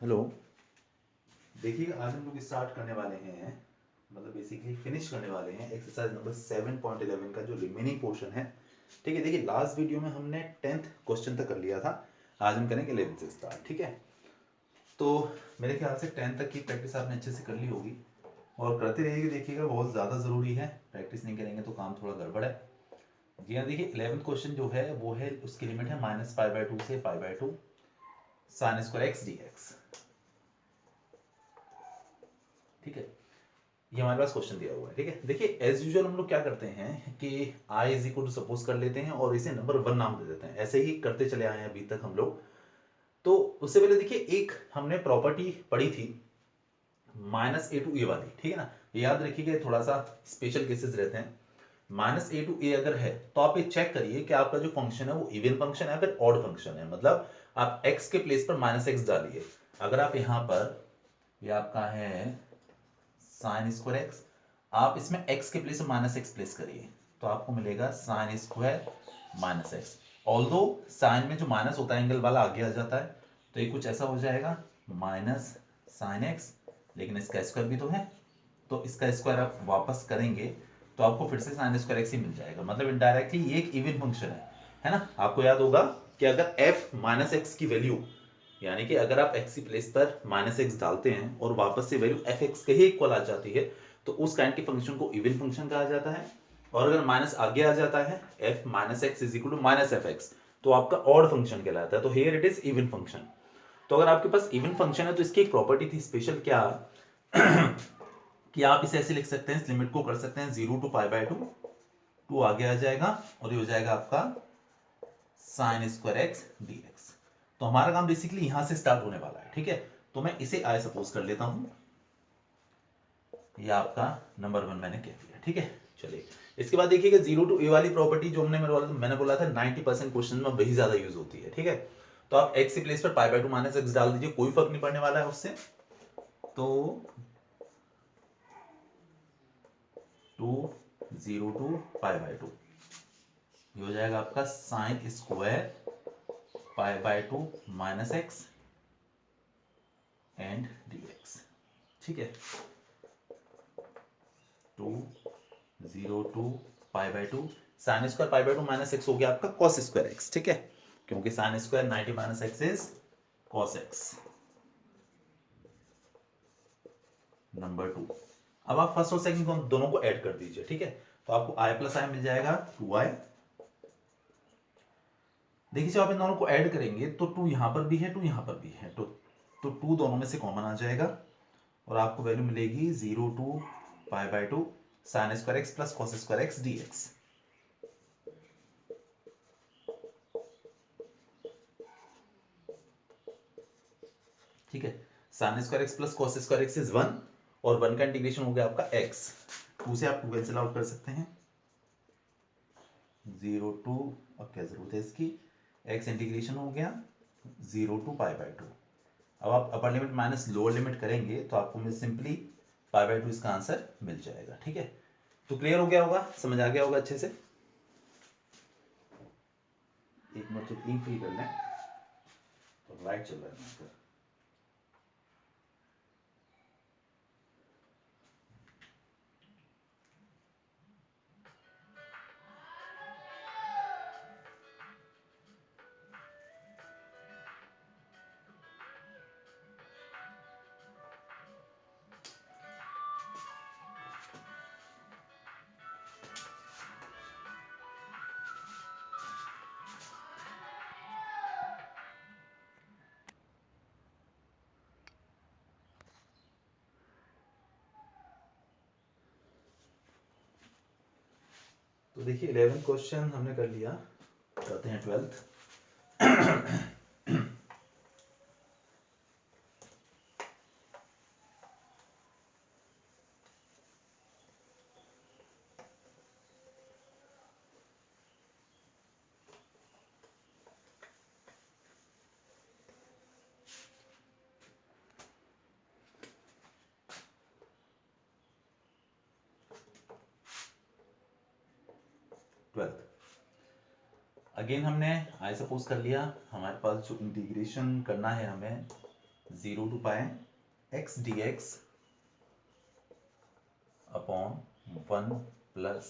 Hello. देखिए आज हम लोग स्टार्ट करने वाले हैं, मतलब बेसिकली फिनिश करने वाले हैं एक्सरसाइज नंबर 7.11 का जो रिमेनिंग पोर्शन है। ठीक है, देखिए लास्ट वीडियो में हमने 10th क्वेश्चन तक कर लिया था। आज हम करेंगे 11th से स्टार्ट। ठीक है, तो मेरे ख्याल से 10th तक की प्रैक्टिस आपने अच्छे से कर ली होगी और करते रहिएगा। देखिएगा बहुत ज़्यादा ज़रूरी है, प्रैक्टिस नहीं करेंगे तो काम थोड़ा गड़बड़ है। जी हाँ, देखिए 11th क्वेश्चन जो है वो है, उसकी लिमिट है -π/2 से π/2 sin square x d x. ठीक है, ये हमारे पास क्वेश्चन दिया हुआ है। ठीक है, देखिए एज यूजुअल हम लोग क्या करते हैं कि i is equal to suppose कर लेते हैं और इसे नंबर 1 नाम दे देते हैं। ऐसे ही करते चले आए हैं अभी तक हम लोग। तो उससे पहले देखिए एक हमने प्रॉपर्टी पढ़ी थी -a to a वाली। ठीक है ना, ये याद रखिएगा, थोड़ा सा स्पेशल केसेस रहते हैं। -a to a अगर है तो आप ये चेक करिए कि आपका जो फंक्शन है वो इवन फंक्शन है फिर ऑड फंक्शन है। मतलब आप x के प्लेस पर -x डालिए। अगर आप यहां पर, ये आपका है साइन स्क्वायर एक्स, आप इसमें x के प्लेस में -x प्लेस करिए तो आपको मिलेगा sine square -x। Although sine में जो माइनस होता है एंगल वाला आगे आ जाता है, तो ये कुछ ऐसा हो जाएगा माइनस साइन एक्स, लेकिन इसका स्क्वायर भी तो है, तो इसका स्क्वायर आप वापस करेंगे तो आपको फिर से साइन स्क्वायर एक्स ही मिल जाएगा। मतलब इनडायरेक्टली ये एक इवन फंक्शन है ना। आपको याद होगा कि अगर f -x की वैल्यू, यानी कि अगर आप x की प्लेस पर -x डालते हैं और वापस से वैल्यू fx के ही इक्वल आ जाती है तो उस काइंड के फंक्शन को इवन फंक्शन कहा जाता है। और अगर माइनस आगे आ जाता है f -x is equal to -fx तो आपका ऑड फंक्शन कहलाता है। तो here it is even function. तो अगर आपके पास इवन फंक्शन है तो इसकी एक प्रॉपर्टी थी स्पेशल, क्या कि आप इसे ऐसे लिख सकते हैं, इस लिमिट को कर सकते हैं 0 to π/2, 2 आगे आ जाएगा और ये हो जाएगा आपका sine square x d x. तो हमारा काम बेसिकली यहां से स्टार्ट होने वाला है। ठीक है, तो मैं इसे आई सपोज कर लेता हूं, ये आपका नंबर 1 मैंने कह दिया। ठीक है, चलिए इसके बाद देखिएगा 0 to a वाली प्रॉपर्टी जो मैंने बोला था 90% क्वेश्चन में वही ज्यादा यूज होती है। ठीक है, तो आप x की प्लेस पर π/2 -x डाल दीजिए, कोई फर्क नहीं पड़ने वाला है उससे। तो 2 0 to π/2 ये हो जाएगा आपका sine square π/2 -x and dx। ठीक है, 2 0 to π/2 साइन स्क्वायर π/2 -x हो गया आपका cos स्क्वायर x। ठीक है, क्योंकि sine square 90 - x is cos x। Number 2, अब आप फर्स्ट और सेकंड दोनों को ऐड कर दीजिए। ठीक है, तो आपको i + i मिल जाएगा 2i। देखिए जब आप इन दोनों को ऐड करेंगे तो 2 यहां पर भी है 2 यहां पर भी है, तो 2 दोनों में से कॉमन आ जाएगा और आपको वैल्यू मिलेगी 0 to π/2 sine square x plus cos square x dx। ठीक है, sine square x plus cos square x is 1 और 1 का इंटीग्रेशन हो गया आपका x। 2 से आप 2 कैंसिल आउट कर सकते हैं, 0 to, अब क्या जरूरत है इसकी, x इंटीग्रेशन हो गया 0 to π/2। अब आप अपर लिमिट माइनस लोअर लिमिट करेंगे तो आपको सिंपली π/2 इसका आंसर मिल जाएगा। ठीक है, तो क्लियर हो गया होगा, समझ आ गया होगा अच्छे से। एक मिनट तो क्लीन कर लें, तो राइट चल रहा है। तो देखिए 11th क्वेश्चन हमने कर लिया, करते हैं 12th। अगेन हमने आई सपोज कर लिया, हमारे पास जो इंटीग्रेशन करना है हमें 0 to pi x dx upon 1 plus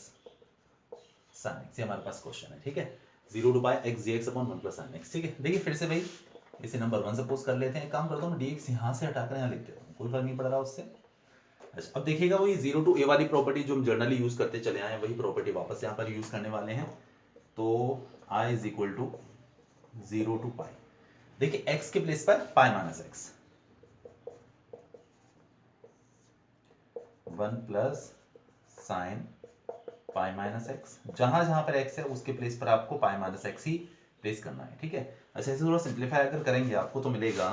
sine x, ये हमारे पास क्वेश्चन है, ठीक है। 0 to pi x dx upon 1 plus sine x, ठीक है। देखिए फिर से भाई इसे नंबर 1 सपोज कर लेते हैं। एक काम करता हूँ, dx यहाँ से हटाकर यहाँ लिख देता हूँ, कोई फर्क नहीं पड़ रहा उससे। अच्छा, अब देखिएगा वही 0 टू a वाली प्रॉपर्टी जो हम जनरली यूज करते चले आए हैं, वही प्रॉपर्टी वापस यहाँ पर यूज करने वाले हैं। तो i is equal to 0 to pi, देखिए x के प्लेस पर pi minus x, 1 plus sine pi minus x, जहां जहां पर x है उसके प्लेस पर आपको पाई माइनस एक्स ही प्लेस करना है, ठीक है। अच्छा, इसे थोड़ा सिंप्लीफाई अगर करेंगे आपको तो मिलेगा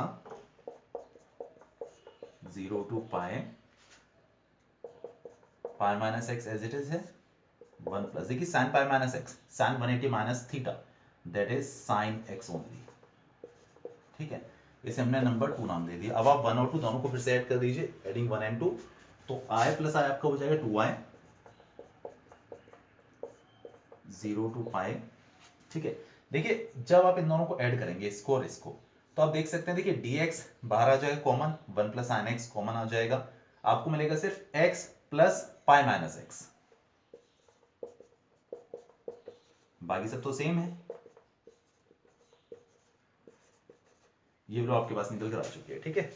0 to pi pi minus x as it is है 1 प्लस, देखिए sine pi minus x, sine 180 minus theta, that is sine x only, ठीक है। इसे हमने नंबर 2 नाम दे दिया। अब आप 1 और 2 दोनों को फिर से ऐड कर दीजिए, एडिंग 1 एंड 2, तो i प्लस i आपका हो जाएगा 2i 0 टू पाई, ठीक है। देखिए जब आप इन दोनों को ऐड करेंगे, इसको और इसको, तो आप देख सकते हैं, देखिए dx बाहर आ जाएगा common, 1 plus sine x common आ जाएगा, आपको मिलेगा सिर्फ x plus pi minus x, बाकी सब तो सेम है। ये लो आपके पास निकल कर आ चुकी है, ठीक है।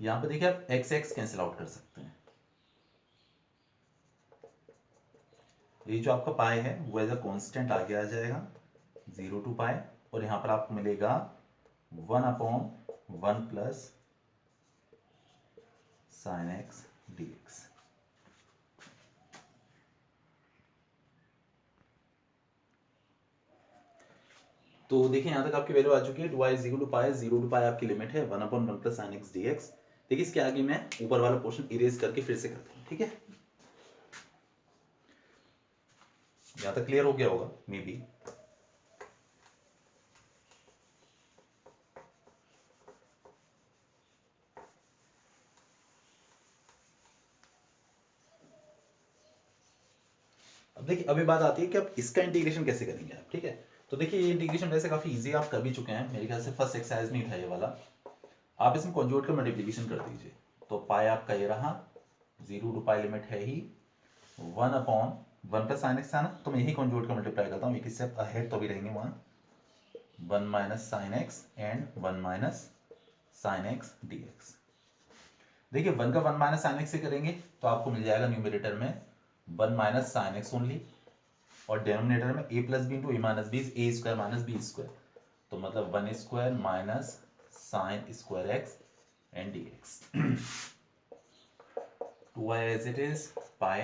यहां पर देखिए आप x x कैंसिल आउट कर सकते हैं, ये जो आपका पाई है वो एज अ कॉन्स्टेंट आगे आ जाएगा 0 टू पाई, और यहां पर आपको मिलेगा 1 upon 1 plus sine x dx। तो देखिए यहां तक आपकी वैल्यू आ चुकी है, 2i 0 to pi, 0 to pi आपकी लिमिट है 1 upon 1 plus sine x dx। देखिए इसके आगे मैं ऊपर वाला पोर्शन इरेज करके फिर से करता हूं, ठीक है। यहां तक क्लियर हो गया होगा मे बी। अब देखिए अभी बात आती है कि आप इसका इंटीग्रेशन कैसे करेंगे आप, ठीक है। तो देखिए ये इंटीग्रेशन वैसे काफी इजी आप कर भी चुके हैं, मेरे ख्याल से फर्स्ट एक्सरसाइज में ही था ये वाला। आप इसमें कॉन्जुगेट का मल्टीप्लिकेशन कर दीजिए, तो पाई आपका ये रहा, 0 टू पाई लिमिट है ही 1 अपॉन 1 प्लस साइन एक्स था ना, तो मैं यही कॉन्जुगेट का मल्टीप्लाई करता हूँ, एक स्टेप अहेड तो भी रहेंगे वहां, 1 minus sine x and 1 minus sine x dx। देखिए 1 का 1 माइनस साइन एक्स से करेंगे तो आपको मिल जाएगा न्यूमरेटर में 1 माइनस साइन एक्स ओनली, और डिनोमिनेटर में a plus B into A minus B, A square minus B square, तो मतलब 1 square minus sine square x and dx। 2i as it is pi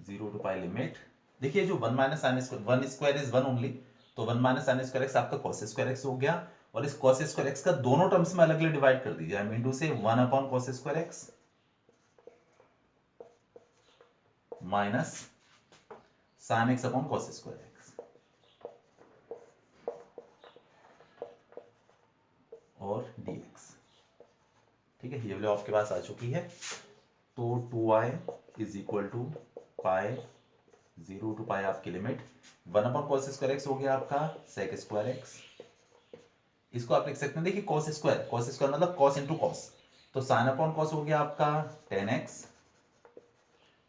0 to pi limit, देखिए जो 1 minus sine square, 1 square is 1 only, तो 1 minus sine square x आपका cos square x हो गया, और इस कॉस स्क्वायर एक्स का दोनों टर्म्स में अलग अलग डिवाइड कर दीजिए, आई मीन टू से 1 upon cos square x minus sine x upon cos square x, और dx, ठीक है। ये वैल्यू आपके पास आ चुकी है, तो 2i is equal to pi 0 to pi आपकी limit 1 upon cos square x हो गया आपका सेक स्क्वायर एक्स, इसको आप लिख सकते हैं, देखिए कॉस स्क्वायर मतलब कॉस इंटू कॉस, तो साइन अपॉन कॉस हो गया आपका tan x,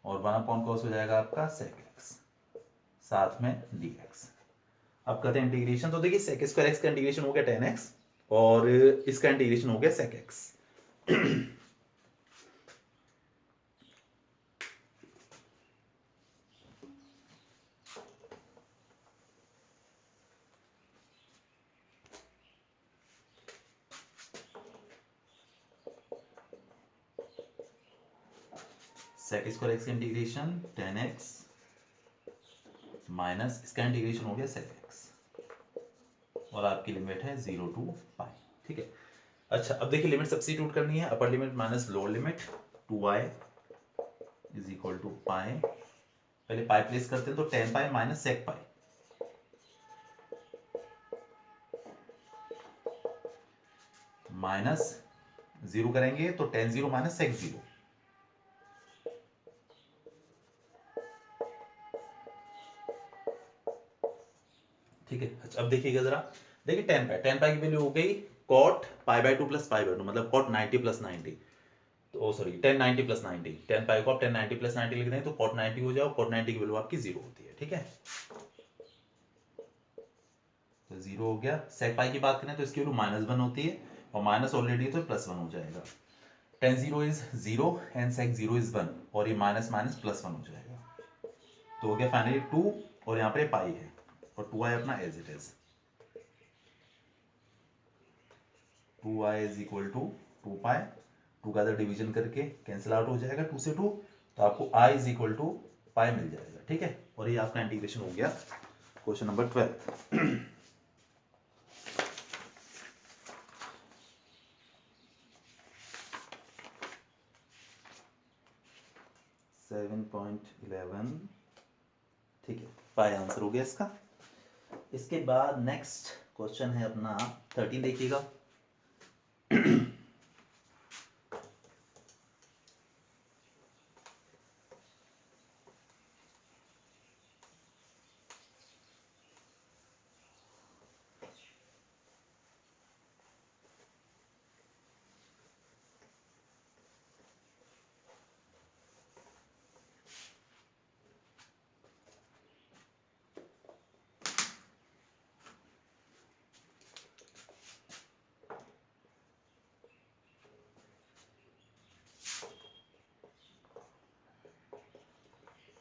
और 1 अपॉन कॉस हो जाएगा आपका सेक एक्स, साथ में dx। अब करते हैं इंटीग्रेशन, तो देखिए सेक स्क्वायर एक्स का इंटीग्रेशन हो गया tan x, और इसका इंटीग्रेशन हो गया sec x. Sec square x का इंटीग्रेशन tan x माइनस इसका इंटीग्रेशन हो गया सेक एक्स, और आपकी लिमिट है 0 टू पाई, ठीक है। अच्छा अब देखिए लिमिट सब्स्टिट्यूट करनी है, upper limit minus lower limit, 2i is equal to pi, पहले पाई प्लेस करते हैं, तो tan pi minus sec pi, minus 0 करेंगे तो tan 0 माइनस सेक 0, ठीक है। अच्छा अब देखिएगा जरा, देखिए टेन पाई की वैल्यू हो गई cot pi by 2 plus pi by 2, मतलब कॉट 90 प्लस 90, तो सॉरी 1090 प्लस 90, 10 पाई को आप 1090 प्लस 90 लिख दें तो कॉट 90 हो जाओ, कॉट 90 की वैल्यू आपकी 0 होती है। ठीक है, तो 0 हो गया। सेक पाई की बात करें तो इसकी वैल्यू -1 होती है, और माइनस ऑलरेडी है तो +1 हो जाएगा। tan 0 is 0 and sec 0 is 1, और ये माइनस माइनस +1 हो जाएगा, तो हो गया फाइनली 2, और यहाँ पे पाई है और 2i अपना as it is, 2i is equal to 2 pi, 2 का डिवीजन करके कैंसिल आउट हो जाएगा 2 से 2, तो आपको i इज इक्वल टू पाई मिल जाएगा। ठीक है, और ये आपका इंटीग्रेशन हो गया क्वेश्चन नंबर 12। 7.11, ठीक है, पाई आंसर हो गया इसका। इसके बाद नेक्स्ट क्वेश्चन है अपना 13, देखिएगा।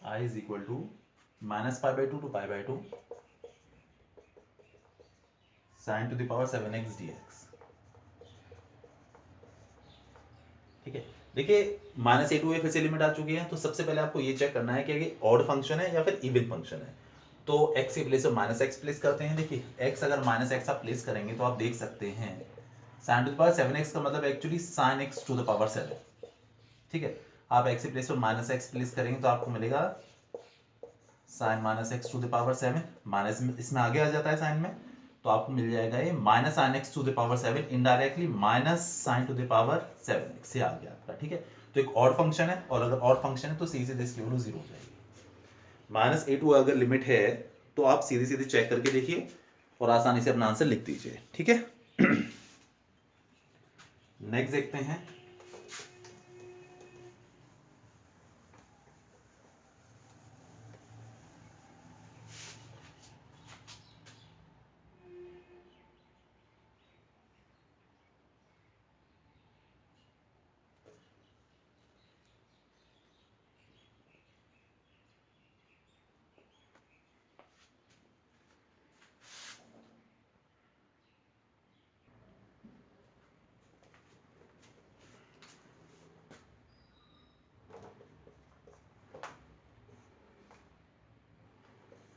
I is equal to -π/2 to π/2 sin to the power 7x dx। ठीक है, देखिए -a2a फिर से लिमिट आ चुकी है, तो सबसे पहले आपको ये चेक करना है कि ये ऑड फंक्शन है या फिर इवन फंक्शन है। तो x के प्लेस पर -x प्लेस करते हैं। देखिए x अगर -x आप प्लेस करेंगे तो आप देख सकते हैं sin to the power 7x का मतलब actually sin x to the power 7। ठीक है, आप x के प्लेस पर -x प्लेस करेंगे तो आपको मिलेगा sin -x to the power 7, minus इसमें आगे आ जाता है साइन में, तो आपको मिल जाएगा ये -sin x to the power 7, indirectly -sin to the power 7x से आ गया आपका। ठीक है, तो एक ऑड फंक्शन है, और अगर ऑड फंक्शन है तो सीधे सीधे इसकी वैल्यू 0 हो जाएगी। -a2 अगर लिमिट है तो आप सीधे सीधे चेक करके देखिए और आसानी से अपना आंसर लिख दीजिए। ठीक है, नेक्स्ट देखते हैं।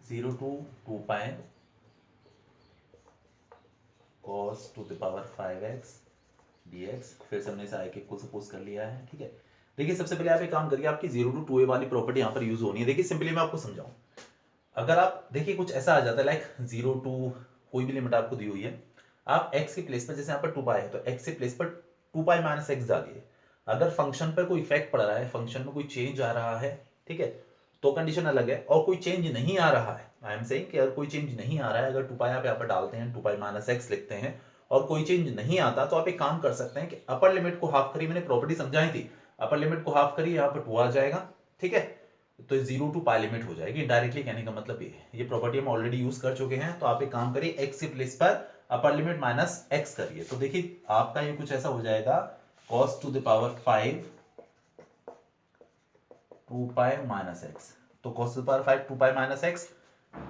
0 to 2 pi cos to the power 5x dx, फिर से हमने इस i को सपोज कर लिया है। ठीक है, देखिए सबसे पहले आप एक काम करिए, आपकी 0 to 2a वाली प्रॉपर्टी यहाँ पर यूज होनी है। देखिए सिंपली मैं आपको समझाऊं, अगर आप देखिए कुछ ऐसा आ जाता है लाइक 0 टू कोई भी लिमिट आपको दी हुई है, आप x के प्लेस पर जैसे यहाँ पर 2 पाई है तो x के प्लेस पर 2 पाई माइनस x डालिए। अगर फंक्शन पर कोई इफेक्ट पड़ रहा है, फंक्शन में कोई चेंज आ रहा है, ठीक है, तो कंडीशन अलग है। और कोई चेंज नहीं आ रहा है, आई एम सेइंग कि अगर कोई चेंज नहीं आ रहा है, अगर 2 पाई आप यहाँ पर डालते हैं, 2 पाई माइनस x लिखते हैं और कोई चेंज नहीं आता, तो आप एक काम कर सकते हैं कि अपर लिमिट को हाफ करिए, मैंने प्रॉपर्टी समझाई थी, अपर लिमिट को हाफ करिए, यहाँ पर 2 आ जाएगा। ठीक है, तो 0 टू पाई लिमिट हो जाएगी। डायरेक्टली कहने का मतलब ये प्रॉपर्टी हम ऑलरेडी यूज कर चुके हैं, तो आप एक काम करिए x के प्लेस पर अपर लिमिट माइनस x करिए, तो देखिए आपका ये कुछ ऐसा हो जाएगा cos to the power 5 2 pi minus x, तो cos to the power 5 2 pi minus x,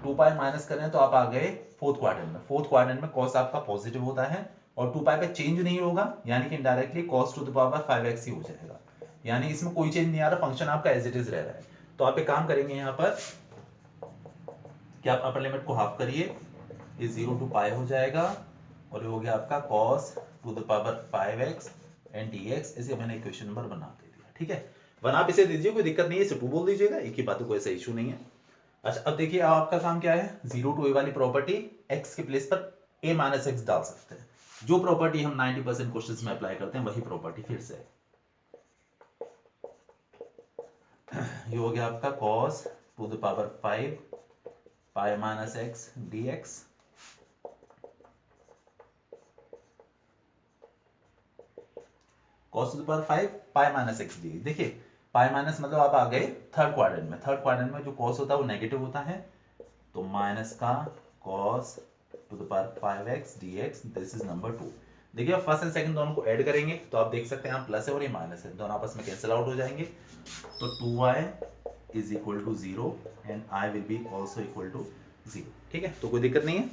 2 pi minus करें तो आप आ गए फोर्थ क्वाड्रेंट में। फोर्थ क्वाड्रेंट में cos आपका पॉजिटिव होता है और 2 पाई पे चेंज नहीं होगा, यानी कि indirectly cos to the power 5x ही हो जाएगा, यानी इसमें कोई चेंज नहीं आ रहा, फंक्शन आपका एज इट इज रह रहा है। तो आप एक काम करेंगे यहाँ पर कि आप अपर लिमिट को हाफ करिए, ये 0 टू पाई हो जाएगा और ये हो गया आपका cos to the power 5x and dx। इसे मैंने इक्वेशन नंबर 1 दे दिया। ठीक है, 1 आप इसे दीजिए, कोई दिक्कत नहीं है, इसे 2 बोल दीजिएगा, एक ही बात है, कोई ऐसा इशू नहीं है। अच्छा अब देखिए आपका काम क्या है, 0 टू a वाली प्रॉपर्टी x के प्लेस पर a माइनस x डाल सकते हैं, जो प्रॉपर्टी हम 90% क्वेश्चंस में अप्लाई करते हैं वही प्रॉपर्टी फिर से। ये हो गया आपका cos to the power 5 pi minus x dx, cos to the power 5 pi minus x dx। देखिए पाई माइनस मतलब आप आ गए थर्ड क्वाड्रेंट में। थर्ड क्वाड्रेंट में जो cos होता है वो नेगेटिव होता है, तो माइनस का cos to the power 5x dx, this is number 2। देखिए आप फर्स्ट एंड सेकंड दोनों को ऐड करेंगे तो आप देख सकते हैं यहाँ प्लस है और ये माइनस है, दोनों आपस में कैंसिल आउट हो जाएंगे, तो 2y is equal to 0 and i will be also equal to 0। ठीक है, तो कोई दिक्कत नहीं है।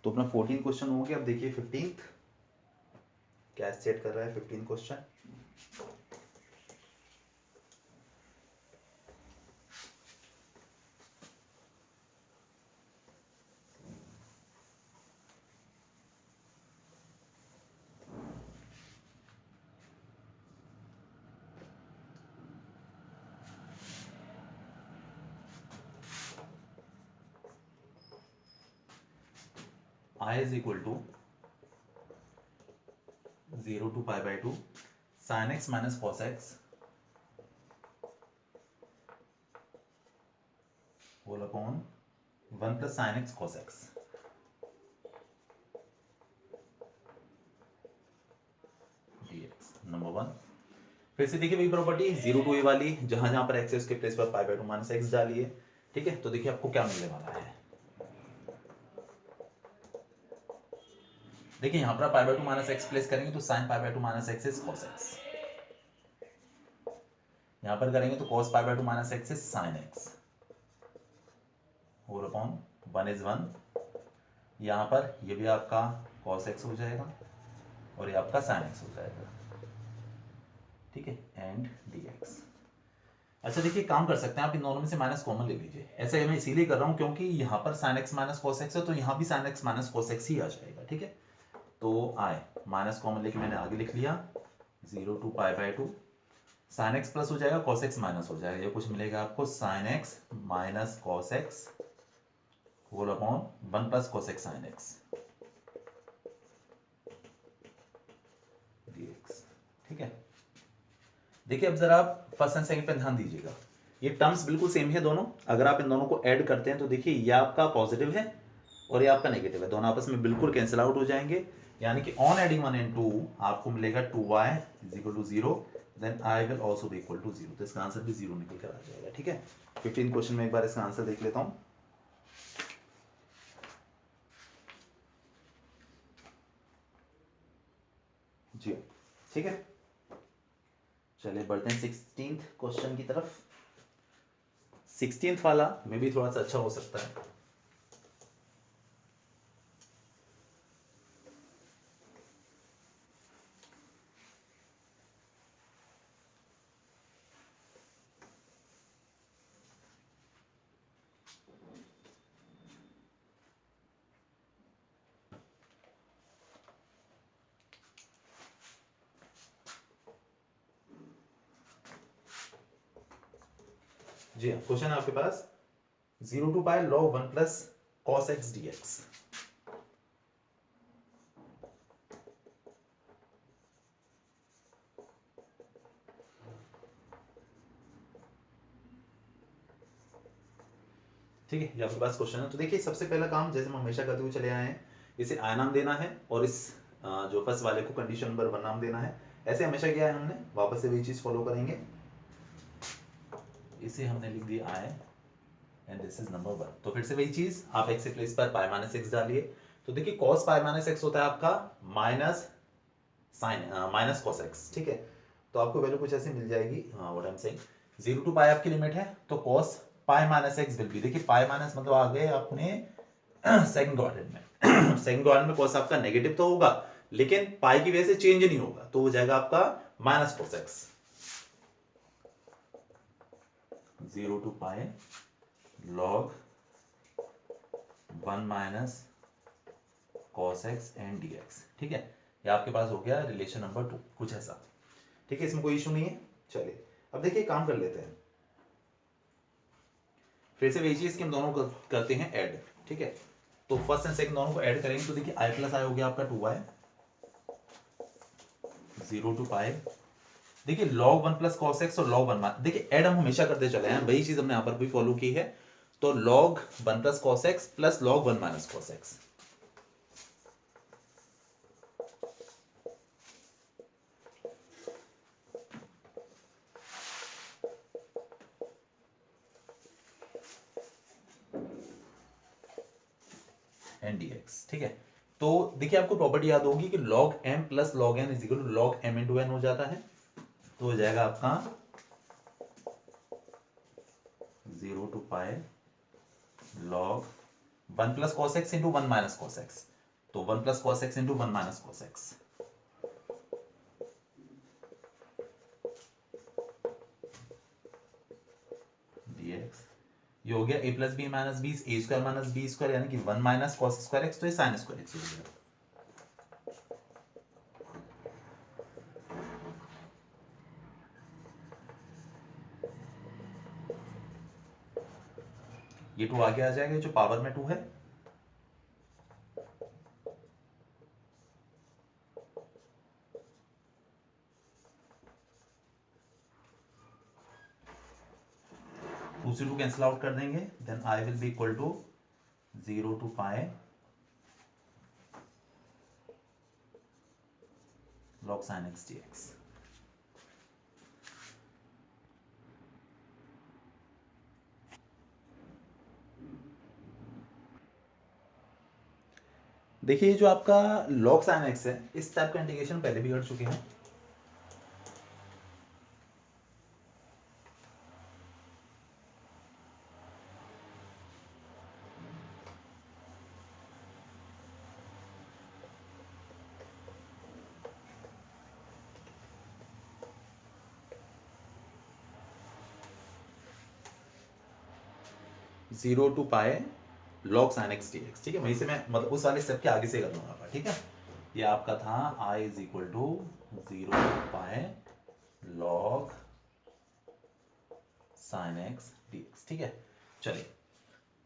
तो अपना 14 क्वेश्चन हो गया। अब देखिए 15th क्या सेट कर रहा है 15 question. I is equal to 0 to pi by 2 sin x minus cos x whole upon 1 plus sin x cos x dx। Number 1। फिर से देखिए वही प्रॉपर्टी 0 टू a वाली, जहां जहां पर x है उसके प्लेस पर पाई बाय 2 माइनस एक्स डालिए। ठीक है, तो देखिए आपको क्या मिलने वाला है। देखिए यहाँ पर आप pi by 2 minus x place करेंगे तो sine pi by 2 minus x is cos x, यहाँ पर करेंगे तो cos pi by 2 minus x is sine x whole upon 1 is 1। यहाँ पर ये भी आपका cos x हो जाएगा और ये आपका sin x हो जाएगा। ठीक है, एंड dx। अच्छा देखिए काम कर सकते हैं आप इन दोनों में से माइनस कॉमन ले लीजिए। ऐसे मैं इसीलिए कर रहा हूँ क्योंकि यहाँ पर sin x minus cos x है तो यहाँ भी sin x minus cos x ही आ जाएगा। ठीक है, तो आए माइनस कॉमन लेके मैंने आगे लिख लिया 0 to pi by 2 sin x plus हो जाएगा cos x माइनस हो जाएगा, ये कुछ मिलेगा आपको sin x minus cos x whole upon 1 plus cos x sin x dx। ठीक है, देखिए अब जरा आप फर्स्ट एंड सेकंड पे ध्यान दीजिएगा, ये टर्म्स बिल्कुल सेम है दोनों। अगर आप इन दोनों को ऐड करते हैं तो देखिए ये आपका पॉजिटिव है और ये आपका नेगेटिव है, दोनों आपस में बिल्कुल कैंसिल आउट हो जाएंगे। यानी कि ऑन एडिंग 1 एंड 2 आपको मिलेगा 2y is equal to 0, then i will also be equal to 0। तो इसका आंसर भी 0 निकल कर आ जाएगा। ठीक है, 15 क्वेश्चन में एक बार इसका आंसर देख लेता हूं। जी ठीक है, चलिए बढ़ते हैं 16th क्वेश्चन की तरफ। 16th वाला में भी थोड़ा सा अच्छा हो सकता है। जी हाँ, क्वेश्चन है आपके पास 0 to pi log 1 plus cos x dx। ठीक है, ये आपके पास क्वेश्चन है। तो देखिए सबसे पहला काम जैसे हम हमेशा करते हुए चले आए हैं, इसे आई नाम देना है और इस जो फर्स्ट वाले को कंडीशन नंबर 1 नाम देना है। ऐसे हमेशा किया है हमने, वापस से वही चीज फॉलो करेंगे। इसे हमने लिख दिया आई एंड दिस इज नंबर 1। तो फिर से वही चीज आप x के प्लेस पर पाई माइनस एक्स डालिए। तो देखिए cos पाई माइनस एक्स होता है आपका minus sine minus cos x। ठीक है, तो आपको वैल्यू कुछ ऐसी मिल जाएगी। What I am saying 0 to pi आपकी लिमिट है, तो cos pi minus x will be, देखिए पाई माइनस मतलब आ गए अपने सेकंड क्वाड्रेंट में। सेकंड क्वाड्रेंट में cos आपका नेगेटिव तो होगा लेकिन पाई की वजह से चेंज नहीं होगा, तो हो जाएगा आपका minus cos x। 0 to pi log 1 minus cos x and dx। ठीक है, ये आपके पास हो गया रिलेशन नंबर 2, कुछ ऐसा। ठीक है, इसमें कोई इशू नहीं है। चलिए अब देखिए काम कर लेते हैं, फिर से वही चीज कि हम दोनों को करते हैं ऐड। ठीक है, तो फर्स्ट एंड सेकंड दोनों को ऐड करेंगे तो देखिए i प्लस आई हो गया आपका 2y 0 टू पाई। देखिए log 1 प्लस cos x और log 1 देखिए ऐड हम हमेशा करते चले हैं, वही चीज हमने यहाँ पर भी फॉलो की है। तो log 1 plus cos x plus log 1 minus cos x and d x. ठीक है, तो देखिए आपको प्रॉपर्टी याद होगी कि log m plus log n is equal to log m into n हो जाता है। तो हो जाएगा आपका 0 to pi log 1 plus cos x into 1 minus cos x। तो 1 plus cos x into 1 minus cos x dx। ये हो गया a plus b minus B, A square minus B square, यानी कि 1 माइनस cos स्क्वायर x, तो ये sin square x हो गया। ये 2 आगे आ जाएगा, जो पावर में 2 है। टू से 2 कैंसिल आउट कर देंगे, then I will be equal to 0 to pi log sin x dx। देखिए जो आपका log sin x है, इस टाइप का इंटीग्रेशन पहले भी कर चुके हैं। Zero to pi log sin x dx। ठीक है, वहीं से मैं मतलब उस वाले स्टेप के आगे से कर दूंगा। ठीक है, ये आपका था i is equal to 0 to pi log sin x dx। ठीक है, चलिए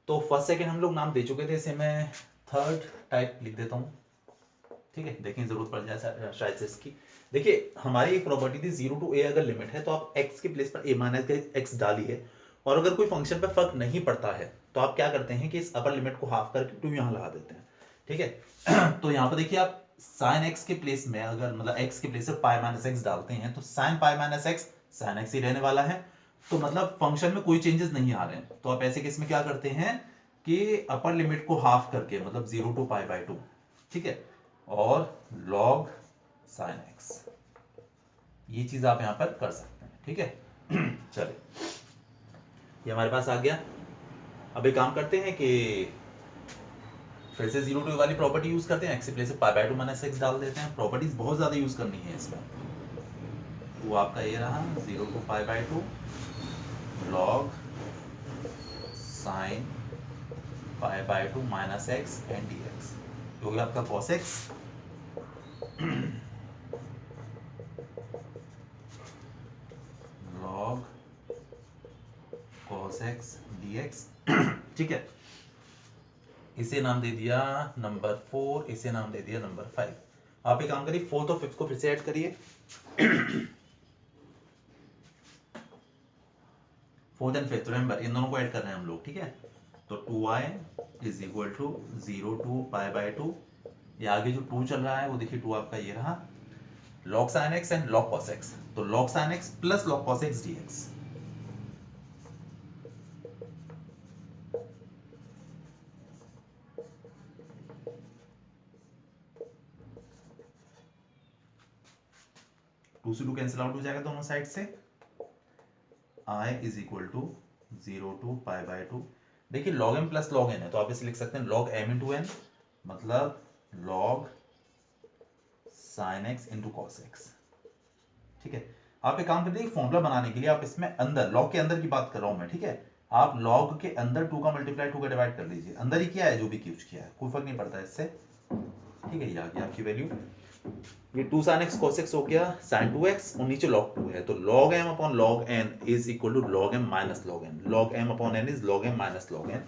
तो फर्स्ट सेकेंड हम लोग नाम दे चुके थे, इसे मैं थर्ड टाइप लिख देता हूँ। ठीक है, देखें जरूरत पड़ जाए शायद से इसकी। देखिए हमारी एक प्रॉपर्टी थी 0 टू a अगर लिमिट है तो आप x के प्लेस पर a माइनस x डालिए, और अगर कोई फंक्शन पे फर्क नहीं पड़ता है तो आप क्या करते हैं कि इस अपर लिमिट को हाफ करके 2 यहाँ लगा देते हैं। ठीक है, तो यहाँ पर देखिए आप sin x के प्लेस में अगर मतलब x के प्लेस पर पाई माइनस x डालते हैं तो sin पाई माइनस x sin x ही रहने वाला है। तो मतलब फंक्शन में कोई चेंजेस नहीं आ रहे हैं। तो आप ऐसे केस में क्या करते हैं कि अपर लिमिट को हाफ करके मतलब 0 टू पाई बाई 2, ठीक है, और log sin x, ये चीज आप यहां पर कर सकते हैं। ठीक है, चलिए ये हमारे पास आ गया। अब एक काम करते हैं कि फिर से 0 टू वाली प्रॉपर्टी यूज करते हैं, x के प्लेस से पाई बाई 2 माइनस x डाल देते हैं। प्रॉपर्टीज बहुत ज्यादा यूज करनी है इसमें। वो आपका ये रहा 0 to pi by 2 log sin pi by 2 minus x and dx। हो गया आपका cos x log cos x dx। ठीक है, इसे नाम दे दिया नंबर 4, इसे नाम दे दिया नंबर 5। आप एक काम करिए, 4th और 5th को फिर से ऐड करिए। 4th and 5th, remember in दोनों को ऐड करना है हम लोग। ठीक है, तो 2i is equal to 0 to pi by 2, ये आगे जो 2 चल रहा है वो देखिए 2 आपका ये रहा log sin x and log cos x। तो log sin x plus log cos x dx। Two से 2 कैंसिल आउट हो जाएगा दोनों साइड से। i is equal to 0 to pi by 2। देखिए log m plus log n है तो आप इसे लिख सकते हैं log m इंटू n, मतलब log sin x into cos x। ठीक है, आप एक काम करते हैं, फॉर्मूला बनाने के लिए आप इसमें अंदर log के अंदर की बात कर रहा हूं मैं। ठीक है, आप log के अंदर 2 का मल्टीप्लाई 2 का डिवाइड कर लीजिए। अंदर ही किया है जो भी यूज किया है, कोई फर्क नहीं पड़ता इससे। ठीक है, ये आ गया आपकी वैल्यू। ये 2 sin x cos x हो गया sin 2x, और नीचे log 2 है तो log m upon log n is equal to log m minus log n। log m upon n is log m minus log n।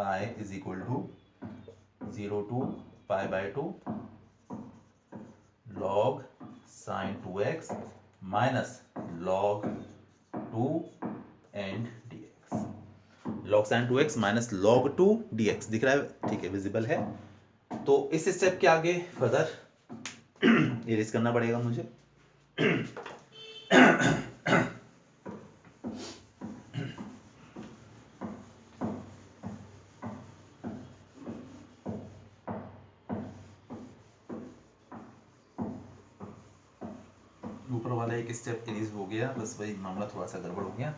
i is equal to 0 to pi by 2 log sin 2x minus log 2 and dx। log sin 2x minus log 2 dx दिख रहा है? ठीक है, visible है। तो इस step के आगे फर्दर इरेज करना पड़ेगा मुझे। ऊपर वाला एक स्टेप इरेज हो गया, बस वही मामला थोड़ा सा गड़बड़ हो गया,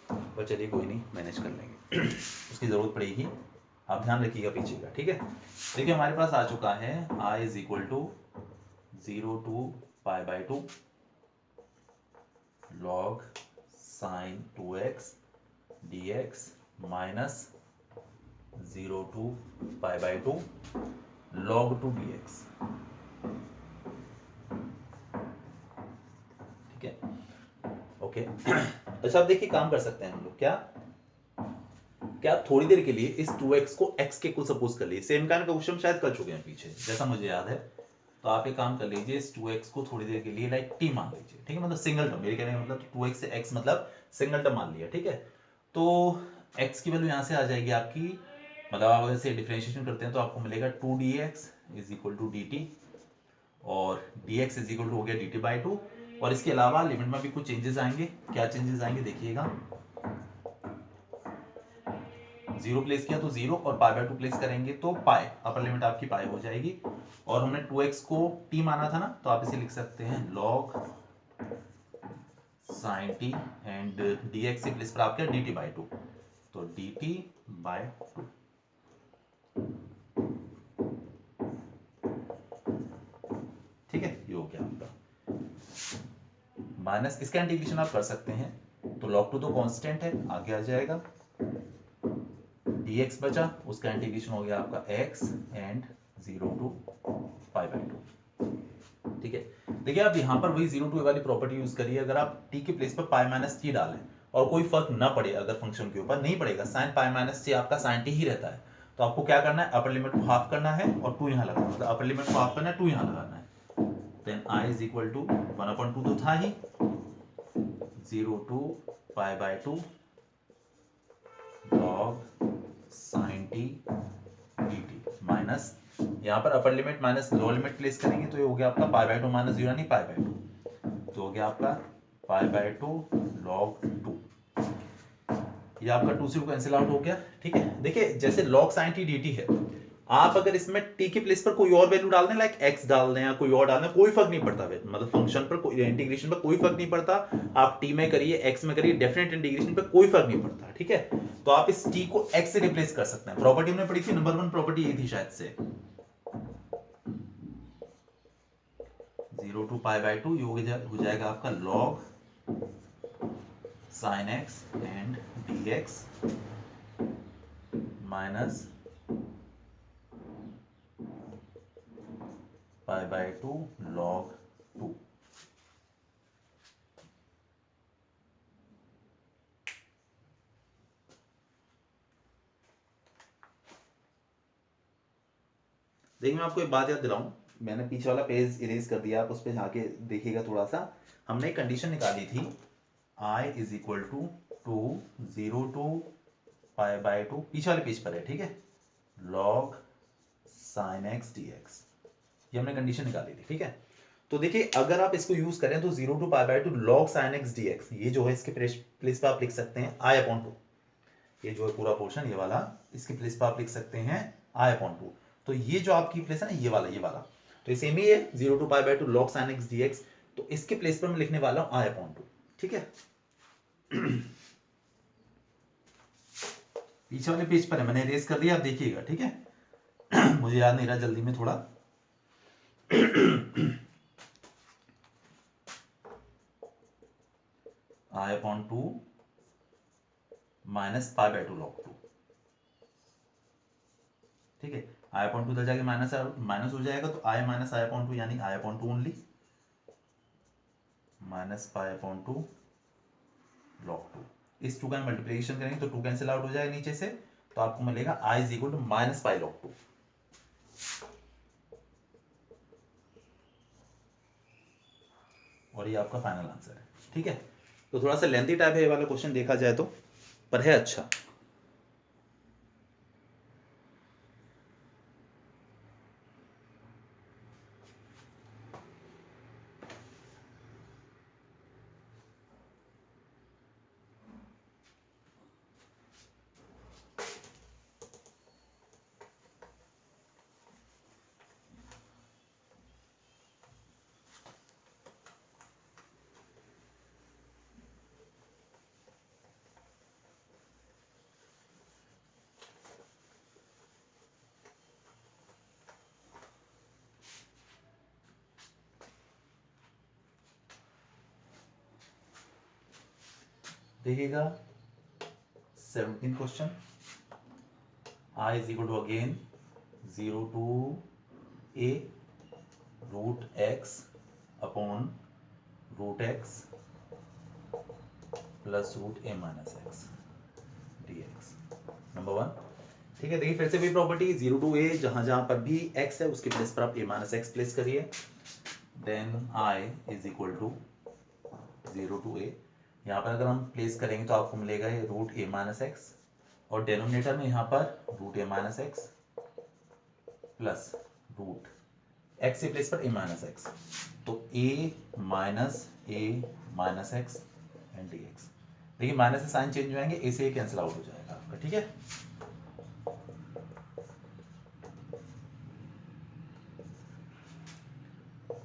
पर चलिए कोई नहीं, मैनेज कर लेंगे। उसकी ज़रूरत पड़ेगी, आप ध्यान रखिएगा पीछे का, ठीक है। देखिए हमारे पास आ चुका है I is equal to 0 to π/2 log sin 2x dx minus 0 to π/2 log 2 dx, ठीक है, ओके। अच्छा अब देखिए काम कर सकते हैं हम लोग, क्या आप थोड़ी देर के लिए इस 2x को x के इक्वल सपोज कर लीजिए। सेम काइंड का क्वेश्चन शायद कर चुके हैं पीछे, जैसा मुझे याद है। तो आप एक काम कर लीजिए, इस 2x को थोड़ी देर के लिए लाइक t मान लीजिए, ठीक है, मतलब सिंगल टर्म, मेरे कहने का मतलब 2x से x मतलब सिंगल टर्म मान लिया, ठीक है। तो x की वैल्यू यहाँ से आ जाएगी आपकी, मतलब आप अगर इसे डिफरेंशिएशन करते हैं तो आपको मिलेगा 2dx is equal to dt, और dx इज इक्वल टू हो गया dt/2, और इसके अलावा लिमिट में भी कुछ चेंजेस आएंगे। क्या चेंजेस आएंगे देखिएगा, 0 प्लेस किया तो 0, और π/2 प्लेस करेंगे तो पाई, अपर लिमिट आपकी पाई हो जाएगी। और हमने 2x को t माना था ना, तो आप इसे लिख सकते हैं log sin t, and dx से प्लेस पर आप क्या dt/2, तो dt/2, ठीक है, ये हो गया आपका। माइनस इसका इंटीग्रेशन आप कर सकते हैं, तो log 2 तो कांस्टेंट है, आगे आ जाएगा, dx बचा, उसका इंटीग्रेशन हो गया आपका x एंड 0 to π/2, ठीक है। देखिए आप यहाँ पर वही 0 to a वाली प्रॉपर्टी यूज करिए। अगर आप t के प्लेस पर पाई माइनस टी डालें और कोई फर्क ना पड़े, अगर फंक्शन के ऊपर नहीं पड़ेगा, साइन पाई माइनस टी आपका साइन टी ही रहता है, तो आपको क्या करना है, अपर लिमिट को हाफ करना है और 2 यहाँ लगाना है, मतलब अपर लिमिट को हाफ करना है, 2 यहाँ लगाना है। Then i is equal to 1/2 तो था ही, 0 to π/2 log sin t dt minus, यहाँ पर upper limit minus lower limit place करेंगे तो ये हो गया आपका π/2 माइनस 0 यानी π/2, तो हो गया आपका π/2 log 2, ये आपका 2 से 2 कैंसिल आउट हो गया, ठीक है। देखिए जैसे log sin t dt है, आप अगर इसमें t के प्लेस पर कोई और वैल्यू डाल दें, लाइक x डाल दें या कोई और डाल दें, कोई फर्क नहीं पड़ता, मतलब फंक्शन पर कोई इंटीग्रेशन पर कोई फर्क नहीं पड़ता। आप t में करिए, x में करिए, डेफिनेट इंटीग्रेशन पर कोई फर्क नहीं पड़ता, ठीक है। तो आप इस t को x से रिप्लेस कर सकते हैं। प्रॉपर्टी हमने पढ़ी थी, नंबर 1 प्रॉपर्टी ये थी शायद से, 0 to π/2, ये हो जाएगा आपका log sin x and dx minus π/2 log 2, देखिए मैं आपको एक बात याद दिलाऊं, मैंने पीछे वाला पेज इरेज कर दिया, आप उस पे जाके देखिएगा थोड़ा सा। हमने एक कंडीशन निकाली थी, i is equal to 0 to π/2, पीछे वाले पेज पर है, ठीक है, log sin x dx, ये हमने कंडीशन निकाली थी, ठीक है। तो देखिए अगर आप इसको यूज करें तो 0 to π/2 log sin x dx, ये जो है इसके प्लेस पे आप लिख सकते हैं i/2, ये जो है पूरा पोर्शन ये वाला, इसके प्लेस पे आप लिख सकते हैं i/2। तो ये जो आपकी प्लेस है ना, ये वाला, तो ये सेम ही है 0 to π/2 log sin x dx, तो इसके प्लेस पर मैं लिखने वाला हूं i/2, ठीक है। पीछे वाले पेज पर है, मैंने इरेज कर दिया, आप देखिएगा, ठीक है। मुझे याद नहीं रहा जल्दी में थोड़ा। i/2 माइनस π/2 log 2, ठीक है। i/2 इधर जाके माइनस हो जाएगा, तो i माइनस i/2 यानी i/2 ओनली, माइनस π/2 log 2, इस 2 का मल्टीप्लिकेशन करेंगे तो 2 कैंसिल आउट हो जाएगा नीचे से, तो आपको मिलेगा i is equal to minus pi log 2, और ये आपका फाइनल आंसर है, ठीक है। तो थोड़ा सा लेंथी टाइप है ये वाला क्वेश्चन देखा जाए तो, पर है अच्छा। देखिएगा 17 question, I is equal to again 0 to a root x upon root x plus root A minus x d x, number 1। ठीक है, देखिए फिर से भी प्रॉपर्टी 0 to a, जहां जहां पर भी x है उसके प्लेस पर आप a माइनस एक्स प्लेस करिए, then i is equal to 0 to a, यहाँ पर अगर हम प्लेस करेंगे तो आपको मिलेगा ये रूट ए माइनस एक्स, और डेनोमिनेटर में यहाँ पर रूट ए minus x plus root x के प्लेस पर ए माइनस एक्स, तो A minus x and D x. देखिए माइनस से साइन चेंज हो जाएंगे, ए से कैंसिल आउट हो जाएगा आपका। ठीक है,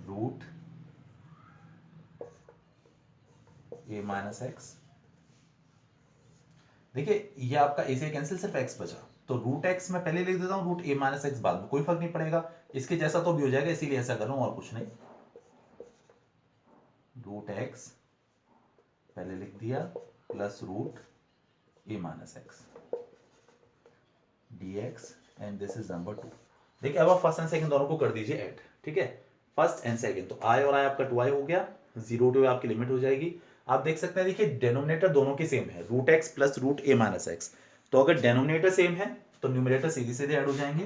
रूट ए माइनस एक्स, देखिए ये आपका ए से कैंसिल, सिर्फ एक्स बचा, तो रूट एक्स मैं पहले लिख देता हूं, रूट ए माइनस एक्स बाद में, कोई फर्क नहीं पड़ेगा, इसके जैसा तो भी हो जाएगा, इसीलिए ऐसा कर रहा हूं और कुछ नहीं। रूट एक्स पहले लिख दिया plus root A minus x d x, and this is number 2। देखिए अब आप फर्स्ट एंड सेकंड दोनों को कर दीजिए ऐड। ठीक है, फर्स्ट एंड सेकंड, तो आई और आई आपका 2i हो गया, 0 to आपकी लिमिट हो जाएगी। आप देख सकते हैं, देखिए डेनोमिनेटर दोनों के सेम है, रूट एक्स प्लस रूट ए माइनस एक्स, तो अगर डेनोमिनेटर सेम है तो न्यूमरेटर सीधे सीधे ऐड हो जाएंगे।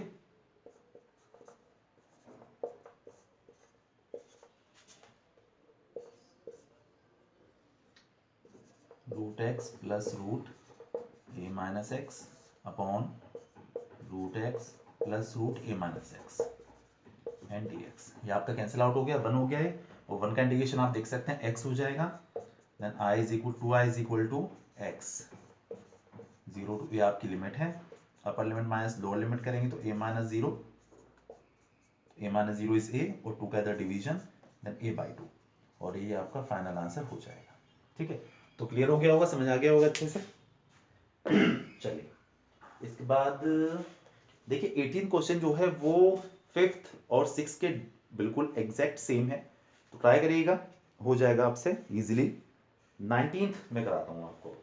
Root x plus root A minus x upon root x plus root A minus x and D x, ये आपका कैंसिल आउट हो गया, 1 हो गया है, और 1 का इंटीग्रेशन आप देख सकते हैं x हो जाएगा, then i is equal to x, 0 to a आपकी लिमिट है, upper limit minus lower limit करेंगे तो a minus zero is a, और 2 का इधर डिवीजन, देन a बाई 2, और ये आपका फाइनल आंसर हो जाएगा। ठीक है, तो क्लियर हो गया होगा, समझ आ गया होगा अच्छे से। चलिए इसके बाद देखिए 18 क्वेश्चन जो है वो 5th और 6th के बिल्कुल एग्जैक्ट सेम है, तो ट्राई करिएगा, हो जाएगा आपसे इजीली। 19th में कराता हूं आपको।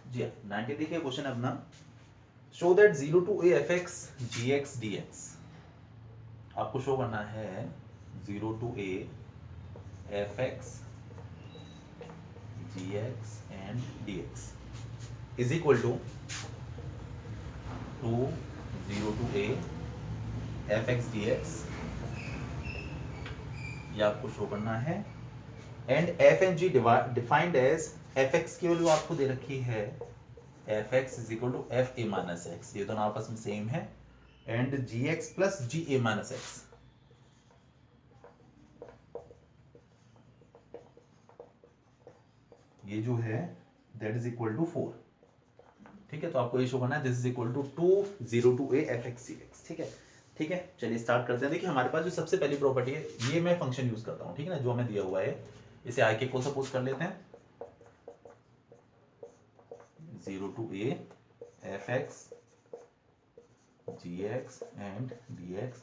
जी हाँ, 90 देखिए क्वेश्चन अपना, show that 0 to a fx gx dx, आपको शो करना है 0 to a fx gx and dx is equal to 0 to a fx dx, ये आपको शो करना है, and f and g defined as fx की वैल्यू आपको दे रखी है fx is equal to f a minus x, ये दोनों आपस में सेम है, and gx plus g a minus x, ये जो है दैट इज इक्वल टू 4। ठीक है, तो आपको ये शो करना है this is equal to 0 to a fx dx। ठीक है, ठीक है, चलिए स्टार्ट करते हैं। देखिए हमारे पास जो सबसे पहली प्रॉपर्टी है, ये मैं फंक्शन यूज करता हूँ, ठीक है ना, जो हमें दिया हुआ है, इसे आई के को सपोज कर लेते हैं, 0 to a fx gx and dx,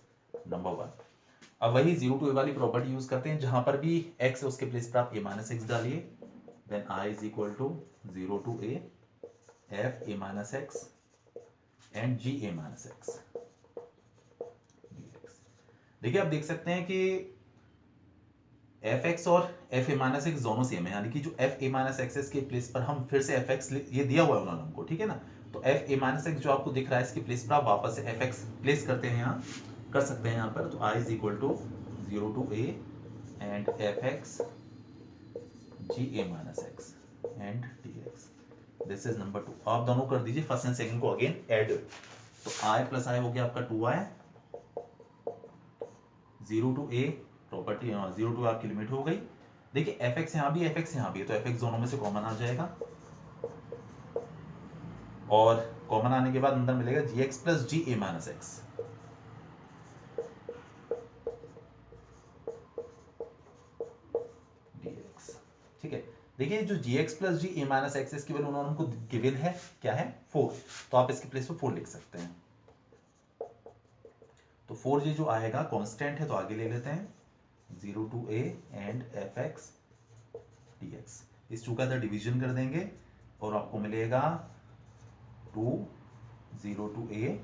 number 1। अब वही 0 to a वाली प्रॉपर्टी यूज करते हैं, जहां पर भी x है उसके प्लेस पर आप a माइनस एक्स डालिए, then i is equal to 0 to a f a minus x and g a minus x dx। देखिए आप देख सकते हैं कि fx और f a माइनस एक्स दोनों सेम है, यानी कि जो f a माइनस एक्स के प्लेस पर हम फिर से fx, ये दिया हुआ है उन्होंने हमको, ठीक है ना, तो f a माइनस एक्स जो आपको दिख रहा है इसके प्लेस पर आप वापस से fx प्लेस करते हैं, यहाँ कर सकते हैं यहाँ पर, तो i is equal to 0 to a and fx जी a minus x and D x, this is number 2। आप दोनों कर दीजिए फर्स्ट एंड सेकंड को अगेन ऐड, तो आई प्लस आई हो गया आपका 2i, 0 to a property 0 to आपकी लिमिट हो गई। देखिए एफ एक्स यहाँ भी एफ एक्स यहाँ भी है, तो एफ एक्स दोनों में से कॉमन आ जाएगा, और कॉमन आने के बाद अंदर मिलेगा जी x plus ji a minus x. ठीक है, देखिए जो जी x plus ji a minus x इसकी वैल्यू उन्होंने हमको गिवन है, क्या है 4, तो आप इसकी प्लेस पे 4 लिख सकते हैं। तो 4 जी जो आएगा कांस्टेंट है, तो आगे ले लेते हैं 0 to a and f x d x, इस 2 का तो डिवीजन कर देंगे और आपको मिलेगा 2 0 to a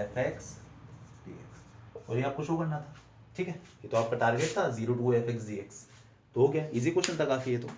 f x d x, और ये आपको शो करना था। ठीक है, ये तो आपका टारगेट था 0 to f x d x, तो हो गया, इजी क्वेश्चन था काफी ये तो।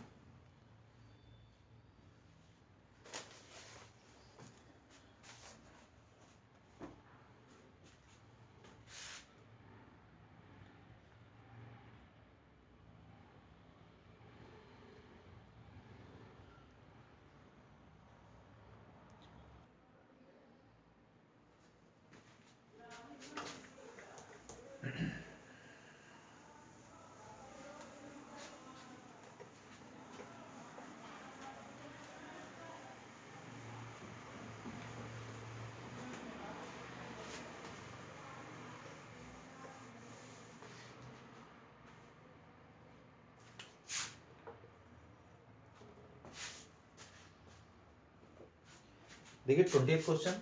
देखिए 28 question,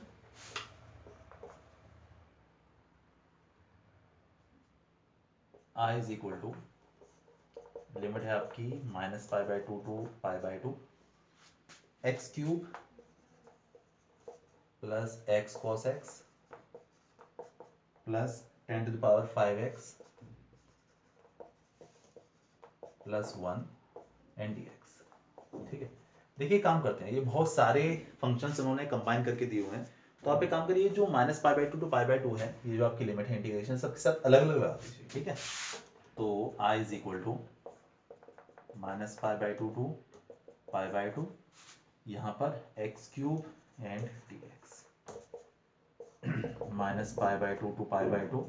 I is equal to, limit है आपकी -π/2 to π/2, x cube plus x cos x plus 10 to the power 5x प्लस 1 एंड dx। ठीक है, देखिए काम करते हैं, ये बहुत सारे फंक्शंस उन्होंने कंबाइन करके दिए हुए हैं, तो आप एक काम करिए, जो -π/2 टू π/2 है, ये जो आपकी लिमिट है इंटीग्रेशन सबके साथ अलग अलग लगा दीजिए। ठीक है, तो i is equal to -π/2 to π/2, यहाँ पर x cube and dx, -π/2 to π/2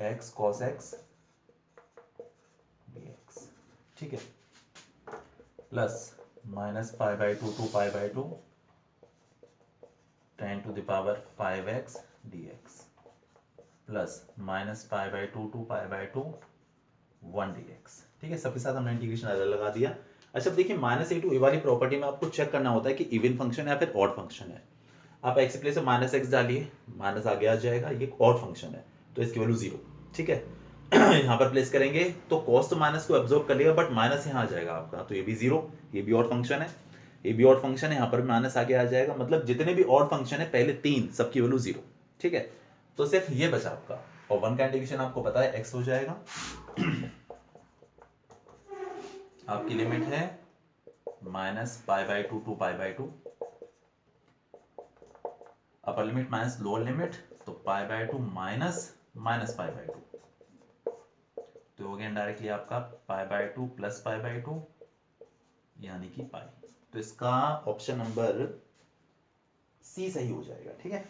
x cos x dx। ठीक है, plus -π/2 to π/2 10 to the power 5x dx, plus -π/2 to π/2 1 dx। ठीक है, सबके साथ हमने इंटीग्रेशन अलग लगा दिया। अच्छा देखिए -a टू a वाली प्रॉपर्टी में आपको चेक करना होता है कि इवन फंक्शन है या फिर ऑड फंक्शन है। आप एक्स प्लेस में -x डालिए, माइनस आगे आ जाएगा, ये ऑड फंक्शन है तो इसकी वैल्यू 0। ठीक है, यहाँ पर प्लेस करेंगे तो कॉस तो माइनस को एब्जॉर्ब कर लेगा, बट माइनस यहाँ आ जाएगा आपका, तो ये भी 0, ये भी ऑड फंक्शन है, ये भी ऑड फंक्शन है, यहाँ पर माइनस आगे आ जाएगा, मतलब जितने भी ऑड फंक्शन है पहले 3 सबकी वैल्यू 0। ठीक है, तो सिर्फ ये बचा आपका, और 1 का इंटीग्रेशन आपको पता है x हो जाएगा। आपकी लिमिट है -π/2 to π/2, upper limit minus lower limit, तो π/2 माइनस -π/2, तो हो गया डायरेक्टली आपका π/2 प्लस π/2 यानी कि पाई, तो इसका ऑप्शन नंबर सी सही हो जाएगा। ठीक है,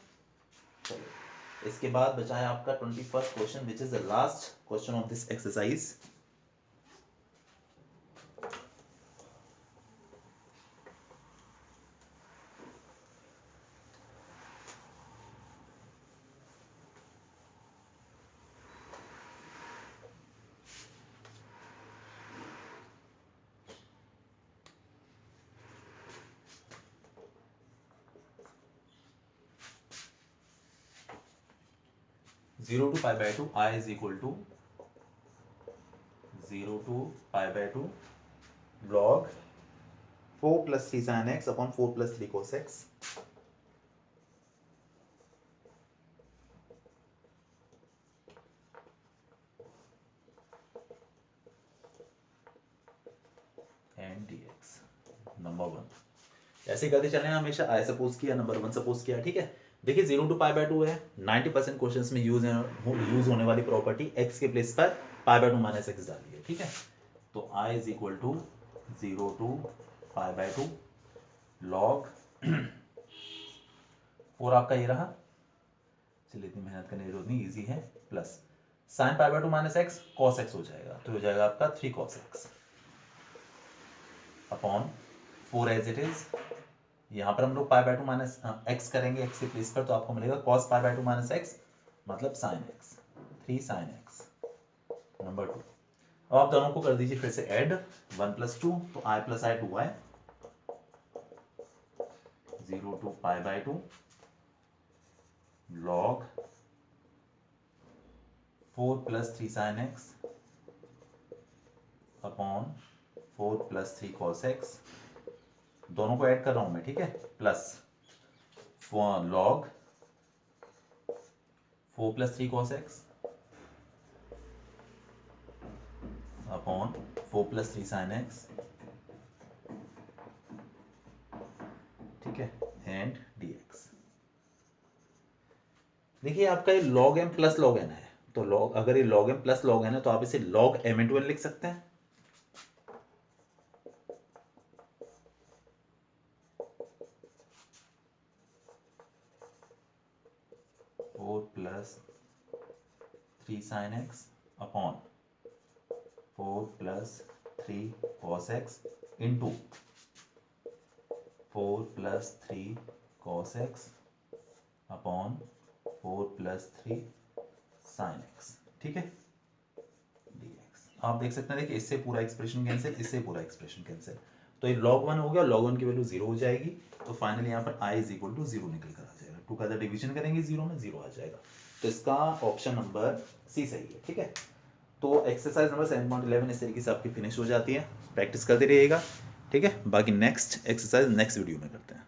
चलिए इसके बाद बचा है आपका 21st question, which is the last question of this exercise. Zero to π/2 i is equal to 0 to π/2 log 4 plus 3 sin x upon 4 plus 3 cos x, and dx। Number 1 ऐसे करते चले हमेशा, आई सपोज किया, नंबर 1 सपोज किया। ठीक है, देखिए 0 to π/2 है, 90% क्वेश्चंस में यूज होने वाली प्रॉपर्टी x के प्लेस पर पाई बाय 2 माइनस एक्स डालिए, ठीक है। तो I is equal to 0 to pi by 2 log 4 आपका ये रहा, चलिए इतनी मेहनत करने की जरूरत नहीं, ईजी है, plus sine pi by 2 minus x cos x हो जाएगा, तो हो जाएगा आपका 3 cos x upon 4 as it is. यहाँ पर हम लोग पाई बाय 2 माइनस एक्स करेंगे एक्स के प्लेस पर, तो आपको मिलेगा cos pi by 2 minus x मतलब sine x, 3 sine x number 2। अब आप दोनों को कर दीजिए फिर से ऐड, 1 प्लस 2 तो आई plus I 2 I 0 to pi by 2 log 4 plus 3 sine x upon 4 plus 3 cos x, दोनों को ऐड कर रहा हूं मैं, ठीक है, plus log 4 plus 3 cos x upon 4 plus 3 sine x, ठीक है, एंड dx। देखिए आपका ये log m plus log n है, तो log, अगर ये log m plus log n है तो आप इसे log m इंटू n लिख सकते हैं। Four plus 3 sine x upon 4 plus 3 cos x into 4 plus 3 cos x upon 4 plus 3 sine x, ठीक है, dx। आप देख सकते हैं, देखिए इससे पूरा एक्सप्रेशन कैंसिल, इससे पूरा एक्सप्रेशन कैंसिल, तो ये log 1 हो गया, log 1 की वैल्यू 0 हो जाएगी, तो फाइनली यहाँ पर i इज इक्वल टू 0 निकल कर आ जाएगा, 2 का अगर डिवीजन करेंगे 0 में 0 आ जाएगा, तो इसका ऑप्शन नंबर सी सही है, ठीक है। तो एक्सरसाइज नंबर 7.11 इस तरीके से आपकी फिनिश हो जाती है, प्रैक्टिस करते रहिएगा, ठीक है। बाकी नेक्स्ट एक्सरसाइज नेक्स्ट वीडियो में करते हैं।